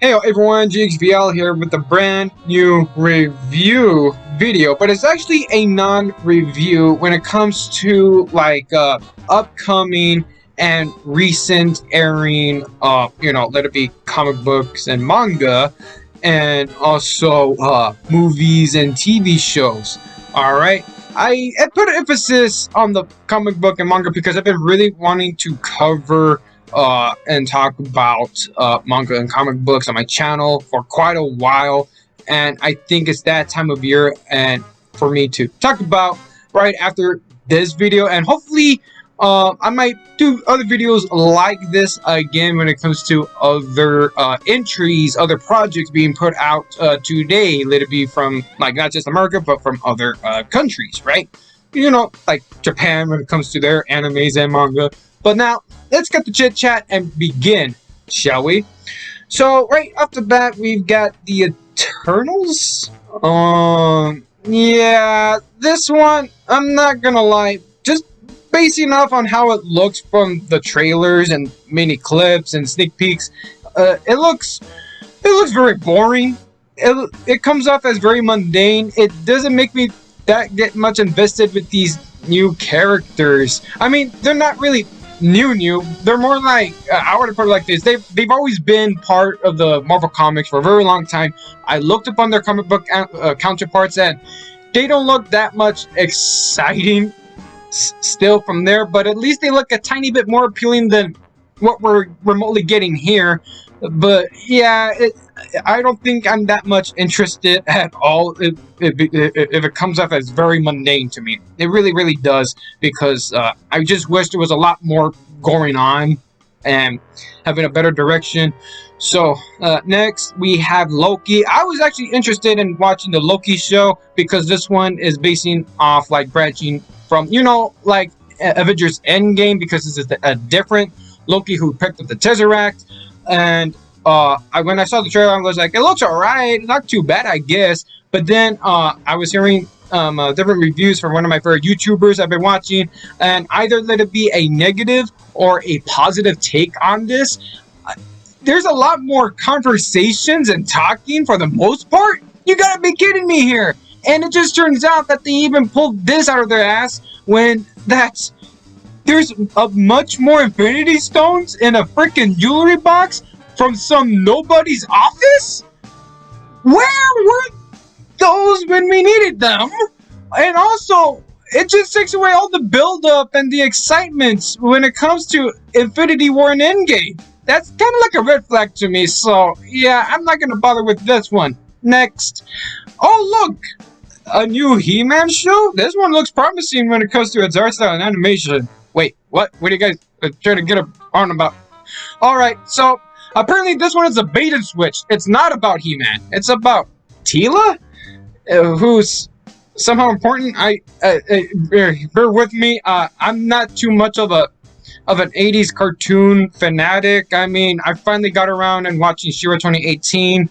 Hey everyone, GXVL here with a brand new review video, but it's actually a non-review when it comes to upcoming and recent airing let it be comic books and manga, and also movies and TV shows. Alright, I put emphasis on the comic book and manga because I've been really wanting to cover and talk about manga and comic books on my channel for quite a while, and I think it's that time of year and for me to talk about right after this video, and hopefully I might do other videos like this again when it comes to other entries, other projects being put out today, let it be from not just America but from other countries, right? Like Japan when it comes to their animes and manga. But now, let's get the chit-chat and begin, shall we? So, right off the bat, we've got the Eternals. Yeah, this one, I'm not gonna lie, just basing off on how it looks from the trailers and mini clips and sneak peeks, it looks very boring. It comes off as very mundane. It doesn't make me get much invested with these new characters. I mean, they're not really new. They're more like, I would put it like this, they've always been part of the Marvel Comics for a very long time. I looked upon their comic book counterparts and they don't look that much exciting still from there, but at least they look a tiny bit more appealing than what we're remotely getting here. But yeah, I don't think I'm that much interested at all if it comes off as very mundane to me. It really does, because I just wish there was a lot more going on and having a better direction. So next we have Loki. I was actually interested in watching the Loki show because this one is basing off branching from Avengers Endgame, because this is a different Loki who picked up the Tesseract. And when I saw the trailer, I was like, it looks alright, not too bad, I guess. But then I was hearing different reviews from one of my favorite YouTubers I've been watching, and either let it be a negative or a positive take on this. There's a lot more conversations and talking for the most part. You gotta be kidding me here. And it just turns out that they even pulled this out of their ass when there's much more Infinity Stones in a freaking jewelry box from some nobody's office? Where were those when we needed them? And also, it just takes away all the build-up and the excitement when it comes to Infinity War and Endgame. That's kind of like a red flag to me, so yeah, I'm not gonna bother with this one. Next. Oh look! A new HeMan show? This one looks promising when it comes to its art style and animation. Wait, what? What are you guys trying to get on about? Alright, so apparently this one is a bait and switch. It's not about HeMan. It's about Teela, who's somehow important. Bear with me. I'm not too much of an 80s cartoon fanatic. I mean, I finally got around and watching She-Ra 2018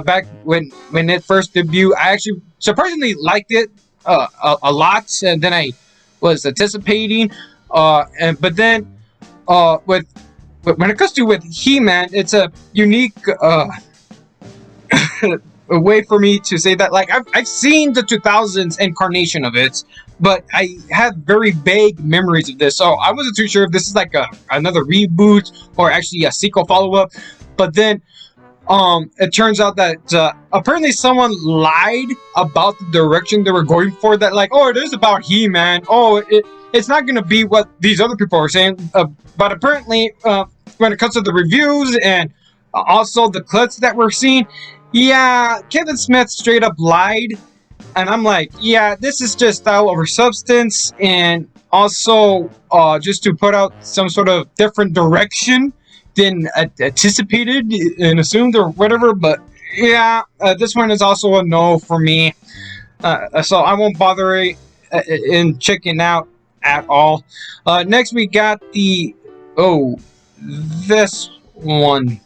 back when it first debuted. I actually surprisingly liked it a lot, and then I was anticipating. But then when it comes to with HeMan, it's a unique a way for me to say that, I've seen the 2000s incarnation of it, but I have very vague memories of this, so I wasn't too sure if this is another reboot or actually a sequel follow-up. But then it turns out that apparently someone lied about the direction they were going for, that oh, it is about HeMan, oh, it's not gonna be what these other people are saying, but apparently when it comes to the reviews and also the clips that we're seeing, yeah, Kevin Smith straight up lied. And I'm like, yeah, this is just style over substance, and also just to put out some sort of different direction than anticipated and assumed or whatever. But yeah, this one is also a no for me. So I won't bother in checking out at all. Next we got this one.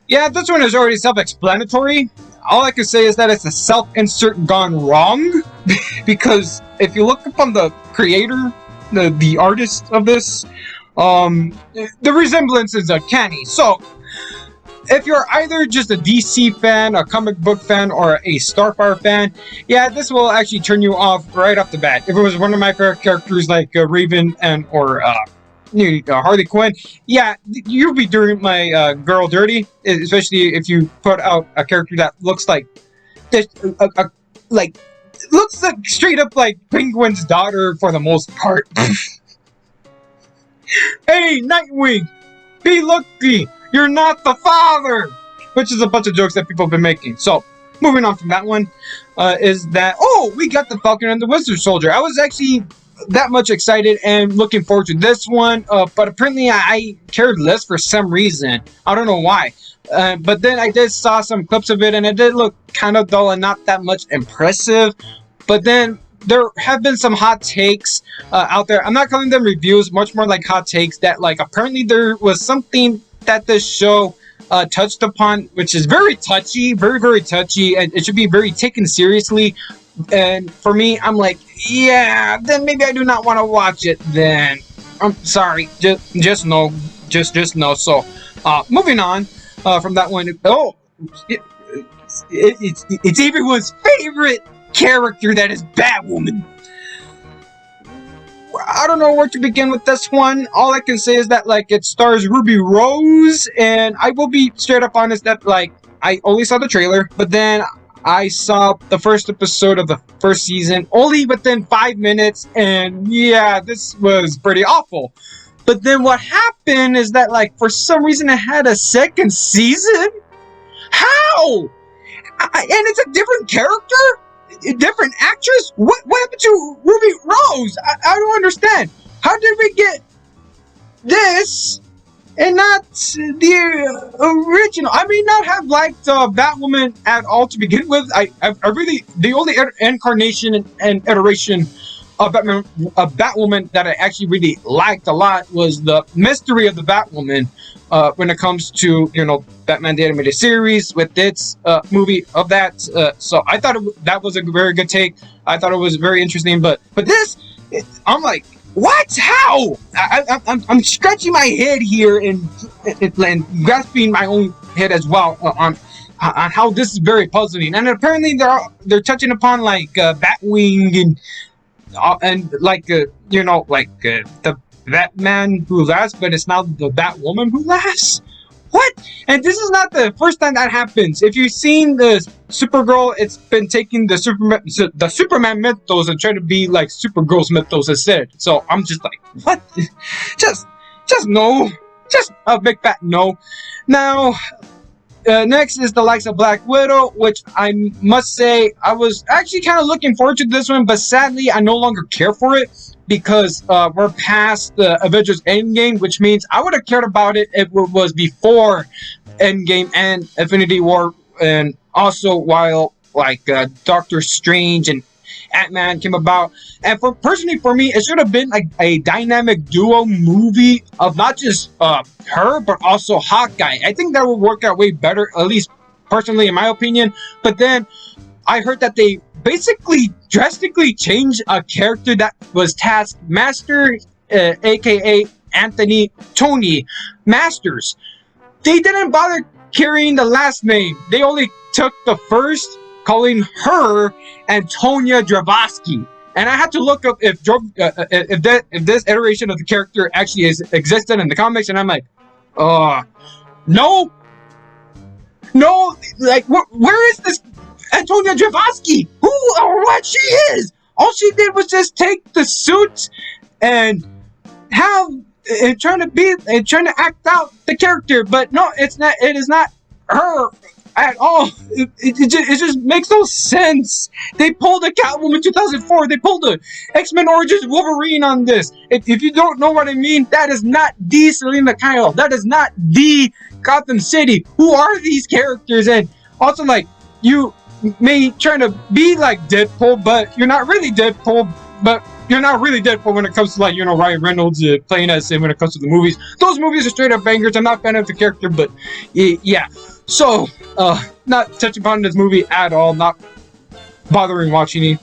Yeah, this one is already self-explanatory. All I can say is that it's a self-insert gone wrong. Because if you look upon the creator, the artist of this, the resemblance is uncanny. So, if you're either just a DC fan, a comic book fan, or a Starfire fan, yeah, this will actually turn you off right off the bat. If it was one of my favorite characters like Raven and or Harley Quinn, yeah, you'll be doing my girl dirty, especially if you put out a character that looks like this, like looks like straight up like Penguin's daughter for the most part. Hey, Nightwing, be lucky, you're not the father, which is a bunch of jokes that people have been making. So, moving on from that one, is that, oh, we got the Falcon and the Winter Soldier. I was actually that much excited and looking forward to this one, but apparently I cared less for some reason. I don't know why. But then I did saw some clips of it, and it did look kind of dull and not that much impressive. But then there have been some hot takes out there. I'm not calling them reviews, much more like hot takes, that like apparently there was something that this show touched upon, which is very touchy, very, very touchy, and it should be very taken seriously. And for me, I'm like, yeah, then maybe I do not want to watch it then. I'm sorry, just no. So, moving on from that one, it's everyone's favorite character, that is Batwoman. I don't know where to begin with this one. All I can say is that like it stars Ruby Rose, and I will be straight up honest that like I only saw the trailer, but then I saw the first episode of the first season only within 5 minutes, and yeah, this was pretty awful. But then what happened is that like for some reason it had a second season. How? And it's a different character? A different actress? What happened to Ruby Rose? I don't understand. How did we get this and not the original? I may not have liked Batwoman at all to begin with. I really, the only incarnation and iteration of Batwoman that I actually really liked a lot was the mystery of the Batwoman. When it comes to, Batman the Animated Series with its movie of that. So I thought that was a very good take. I thought it was very interesting. But this, I'm like, what? How? I'm scratching my head here and grasping my own head as well on how this is very puzzling. And apparently they're touching upon like Batwing and like the Batman who laughs, but it's now the Batwoman who laughs? What? And this is not the first time that happens. If you've seen the Supergirl, it's been taking the Superman mythos and trying to be like Supergirl's mythos instead. So I'm just like, what? just no. Just a big fat no. Now, next is the likes of Black Widow, which I must say I was actually kind of looking forward to this one, but sadly I no longer care for it because we're past the Avengers Endgame, which means I would have cared about it if it was before Endgame and Infinity War, and also while like Doctor Strange and Ant-Man came about. And personally for me, it should have been like a dynamic duo movie of not just her, but also Hawkeye. I think that would work out way better, at least personally in my opinion. But then I heard that they basically drastically changed a character that was Taskmaster, aka Anthony Tony Masters. They didn't bother carrying the last name. They only took the first, calling her Antonia Dravosky. And I had to look up if this iteration of the character actually existed in the comics, and I'm like, no, like where is this Antonia Dravosky? Who or what she is? All she did was just take the suit and trying to act out the character, but no, it's not. It is not her at all. It just makes no sense. They pulled a Catwoman 2004. They pulled a X-Men Origins Wolverine on this. If you don't know what I mean, that is not the Selena Kyle. That is not the Gotham City. Who are these characters? And also, like, you may try to be like Deadpool, but you're not really Deadpool. But you're not really Deadpool when it comes to like Ryan Reynolds playing as him when it comes to the movies. Those movies are straight up bangers. I'm not a fan of the character, but yeah. So, not touching upon this movie at all, not bothering watching it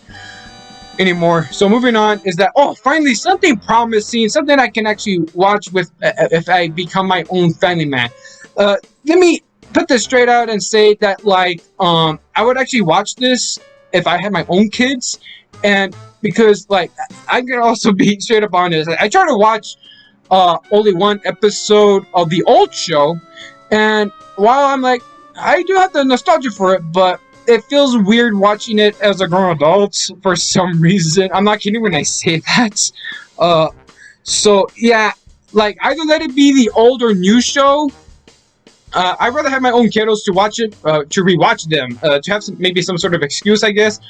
anymore. So moving on is that, finally something promising, something I can actually watch with if I become my own family man. Let me put this straight out and say that like I would actually watch this if I had my own kids, and because like I can also be straight up honest. I try to watch only one episode of the old show, and while I'm like I do have the nostalgia for it, but it feels weird watching it as a grown adult for some reason. I'm not kidding when I say that. So yeah, like either let it be the old or new show. I'd rather have my own kiddos to watch it, to rewatch them, to have maybe some sort of excuse, I guess.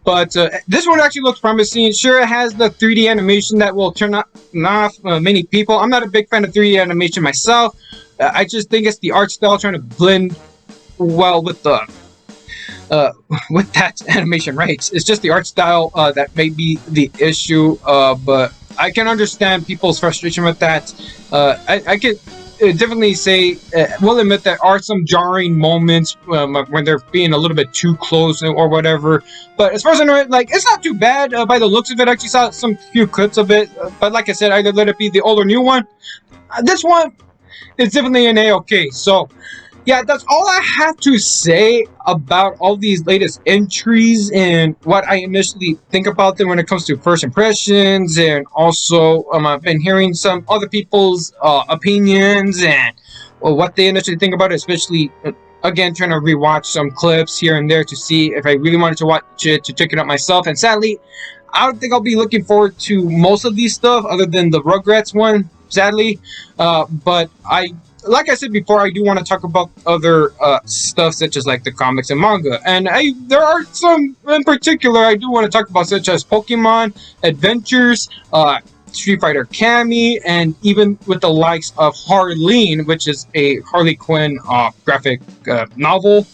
But this one actually looks promising. Sure, it has the 3D animation that will turn off many people. I'm not a big fan of 3D animation myself. I just think it's the art style trying to blend well with the with that animation, right? It's just the art style that may be the issue. But I can understand people's frustration with that. I could definitely say, we'll admit there are some jarring moments when they're being a little bit too close or whatever. But as far as I know, like it's not too bad by the looks of it. I actually saw some few clips of it. But like I said, either let it be the old or new one. This one is definitely an A-okay. So yeah, that's all I have to say about all these latest entries and what I initially think about them when it comes to first impressions. And also, I've been hearing some other people's opinions and what they initially think about it, especially, again, trying to rewatch some clips here and there to see if I really wanted to watch it, to check it out myself. And sadly, I don't think I'll be looking forward to most of these stuff other than the Rugrats one, sadly. But like I said before, I do want to talk about other stuff such as like the comics and manga, and there are some in particular I do want to talk about, such as Pokemon Adventures, Street Fighter Cammy, and even with the likes of Harleen, which is a Harley Quinn graphic novel,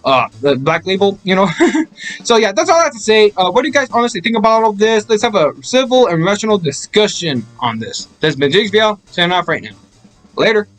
the Black Label, you know. So yeah, that's all I have to say. What do you guys honestly think about all of this? Let's have a civil and rational discussion on this. This has been JXBL, signing off right now. Later.